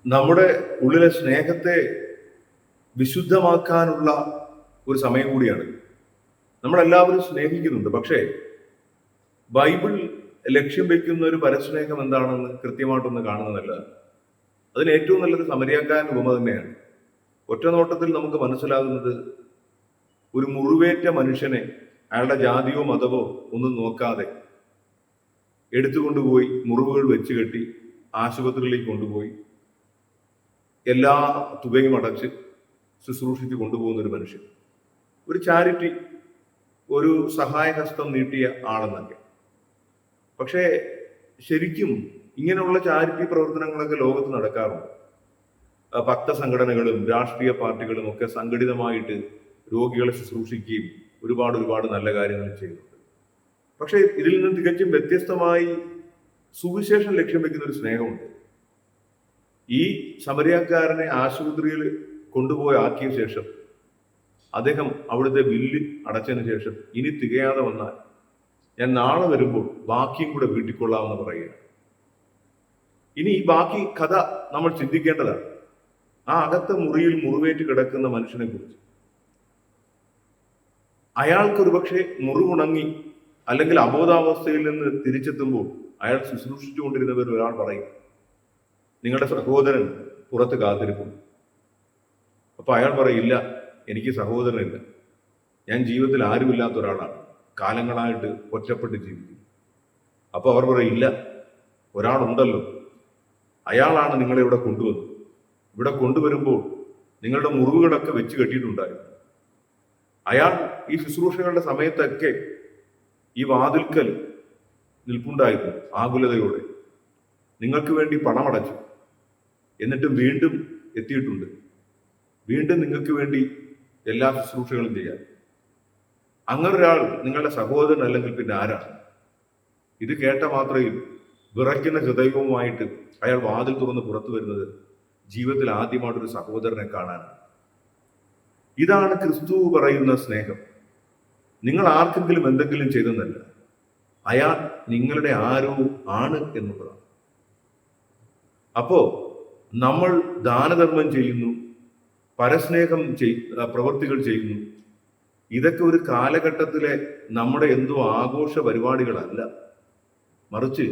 നമ്മുടെ ഉള്ളിലെ സ്നേഹത്തെ വിശുദ്ധമാക്കാനുള്ള ഒരു സമയം കൂടിയാണ്. നമ്മളെല്ലാവരും സ്നേഹിക്കുന്നുണ്ട്, പക്ഷേ ബൈബിൾ ലക്ഷ്യം വെക്കുന്ന ഒരു പരസ്നേഹം എന്താണെന്ന് കൃത്യമായിട്ടൊന്ന് കാണുന്നതല്ല. അതിന് ഏറ്റവും നല്ലത് സമരിയാക്കാരൻ ഉപമ തന്നെയാണ്. ഒറ്റ നോട്ടത്തിൽ നമുക്ക് മനസ്സിലാകുന്നത്, ഒരു മുറിവേറ്റ മനുഷ്യനെ അയാളുടെ ജാതിയോ മതമോ ഒന്നും നോക്കാതെ എടുത്തുകൊണ്ടുപോയി മുറിവുകൾ വെച്ച് കെട്ടി ആശുപത്രിയിലേക്ക് കൊണ്ടുപോയി എല്ലാ തുകയും അടച്ച് ശുശ്രൂഷിച്ച് കൊണ്ടുപോകുന്ന ഒരു മനുഷ്യൻ, ഒരു ചാരിറ്റി, ഒരു സഹായഹസ്തം നീട്ടിയ ആളെന്നൊക്കെ. പക്ഷേ ശരിക്കും ഇങ്ങനെയുള്ള ചാരിറ്റി പ്രവർത്തനങ്ങളൊക്കെ ലോകത്ത് നടക്കാറുണ്ട്. ഭക്തസംഘടനകളും രാഷ്ട്രീയ പാർട്ടികളും ഒക്കെ സംഘടിതമായിട്ട് രോഗികളെ ശുശ്രൂഷിക്കുകയും ഒരുപാട് നല്ല കാര്യങ്ങൾ ചെയ്യുന്നുണ്ട്. പക്ഷേ ഇതിൽ നിന്ന് തികച്ചും വ്യത്യസ്തമായി സുവിശേഷം ലക്ഷ്യം വെക്കുന്ന ഒരു സ്നേഹമുണ്ട്. ഈ ശമരിയാക്കാരനെ ആശുപത്രിയിൽ കൊണ്ടുപോയി ആക്കിയ ശേഷം അദ്ദേഹം അവിടുത്തെ ബില്ല് അടച്ചതിന് ശേഷം, ഇനി തികയാതെ വന്നാൽ ഞാൻ നാളെ വരുമ്പോൾ ബാക്കിയും കൂടെ വീട്ടിൽ കൊള്ളാമെന്ന് പറയുക. ഇനി ഈ ബാക്കി കഥ നമ്മൾ ചിന്തിക്കേണ്ടതാണ്. ആ അകത്തെ മുറിയിൽ മുറിവേറ്റ് കിടക്കുന്ന മനുഷ്യനെ കുറിച്ച്. അയാൾക്കൊരു പക്ഷേ മുറിവുണങ്ങി അല്ലെങ്കിൽ അബോധാവസ്ഥയിൽ നിന്ന് തിരിച്ചെത്തുമ്പോൾ അയാൾ ശുശ്രൂഷിച്ചുകൊണ്ടിരുന്നവർ ഒരാൾ പറയും, നിങ്ങളുടെ സഹോദരൻ പുറത്ത് കാത്തിരിക്കുന്നു. അപ്പൊ അയാൾ പറയില്ല, എനിക്ക് സഹോദരനില്ല, ഞാൻ ജീവിതത്തിൽ ആരുമില്ലാത്ത ഒരാളാണ്, കാലങ്ങളായിട്ട് ഒറ്റപ്പെട്ട് ജീവിക്കുന്നു. അപ്പൊ അവർ പറയില്ല, ഒരാളുണ്ടല്ലോ, അയാളാണ് നിങ്ങളെ ഇവിടെ കൊണ്ടുവന്നത്. ഇവിടെ കൊണ്ടുവരുമ്പോൾ നിങ്ങളുടെ മുറിവുകളൊക്കെ വെച്ച് കെട്ടിയിട്ടുണ്ടായിരുന്നു. അയാൾ ഈ ശുശ്രൂഷകളുടെ സമയത്തൊക്കെ ഈ വാതിൽക്കൽ നിൽപ്പുണ്ടായിരുന്നു ആകുലതയോടെ. നിങ്ങൾക്ക് വേണ്ടി പണമടച്ചു, എന്നിട്ട് വീണ്ടും എത്തിയിട്ടുണ്ട്, വീണ്ടും നിങ്ങൾക്ക് വേണ്ടി എല്ലാ ശുശ്രൂഷകളും ചെയ്യാൻ. അങ്ങനെ ഒരാൾ നിങ്ങളുടെ സഹോദരൻ അല്ലെങ്കിൽ പിന്നെ ആരാണ്? ഇത് കേട്ട മാത്രയിൽ വിറയ്ക്കുന്ന ഹൃദയവുമായിട്ട് അയാൾ വാതിൽ തുറന്ന് പുറത്തു വരുന്നത് ജീവിതത്തിൽ ആദ്യമായിട്ടൊരു സഹോദരനെ കാണാനാണ്. ഇതാണ് ക്രിസ്തു പറയുന്ന സ്നേഹം. നിങ്ങൾ ആർക്കെങ്കിലും എന്തെങ്കിലും ചെയ്തെന്നല്ല, അയാൾ നിങ്ങളുടെ ആരോ ആണ് എന്നുള്ളതാണ്. അപ്പോ നമ്മൾ ദാനധർമ്മം ചെയ്യുന്നു, പരസ്നേഹം പ്രവൃത്തികൾ ചെയ്യുന്നു. ഇതൊക്കെ ഒരു കാലഘട്ടത്തിലെ നമ്മുടെ എന്തോ ആഘോഷ പരിപാടികളല്ല. മറിച്ച്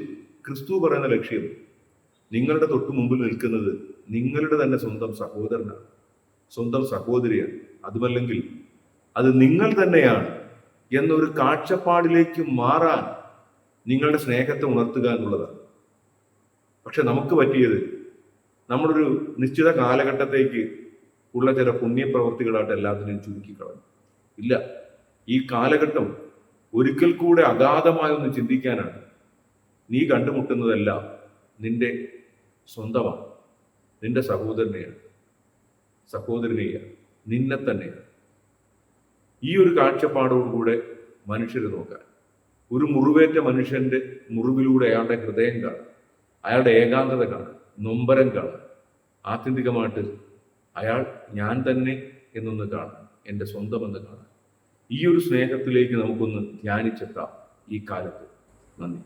ക്രിസ്തു പറയുന്ന ലക്ഷ്യം, നിങ്ങളുടെ തൊട്ടു മുമ്പിൽ നിൽക്കുന്നത് നിങ്ങളുടെ തന്നെ സ്വന്തം സഹോദരനാണ്, സ്വന്തം സഹോദരിയാണ്. അതുമല്ലെങ്കിൽ അത് നിങ്ങൾ തന്നെയാണ് എന്നൊരു കാഴ്ചപ്പാടിലേക്ക് മാറാൻ നിങ്ങളുടെ സ്നേഹത്തെ ഉണർത്തുക എന്നുള്ളതാണ്. പക്ഷെ നമുക്ക് പറ്റിയത്, നമ്മളൊരു നിശ്ചിത കാലഘട്ടത്തേക്ക് ഉള്ള ചില പുണ്യപ്രവൃത്തികളായിട്ട് എല്ലാത്തിനെയും ചുരുക്കിക്കളഞ്ഞു. ഇല്ല, ഈ കാലഘട്ടം ഒരിക്കൽ കൂടെ അഗാധമായി ഒന്ന് ചിന്തിക്കാനാണ്. നീ കണ്ടുമുട്ടുന്നതെല്ലാം നിന്റെ സ്വന്തമാണ്, നിന്റെ സഹോദരനെയാണ്, സഹോദരനെയാണ്, നിന്നെ തന്നെയാണ്. ഈ ഒരു കാഴ്ചപ്പാടോടുകൂടെ മനുഷ്യരെ നോക്കാൻ, ഒരു മുറിവേറ്റ മനുഷ്യന്റെ മുറിവിലൂടെ അയാളുടെ ഹൃദയം കാണാൻ, അയാളുടെ ഏകാന്തത കാണാൻ, നൊമ്പരം കാണാൻ, ആത്യന്തികമായിട്ട് അയാൾ ഞാൻ തന്നെ എന്നൊന്ന് കാണാൻ, എൻ്റെ സ്വന്തമെന്ന് കാണാൻ. ഈ ഒരു സ്നേഹത്തിലേക്ക് നമുക്കൊന്ന് ധ്യാനിച്ചെത്താം ഈ കാലത്ത്. നന്ദി.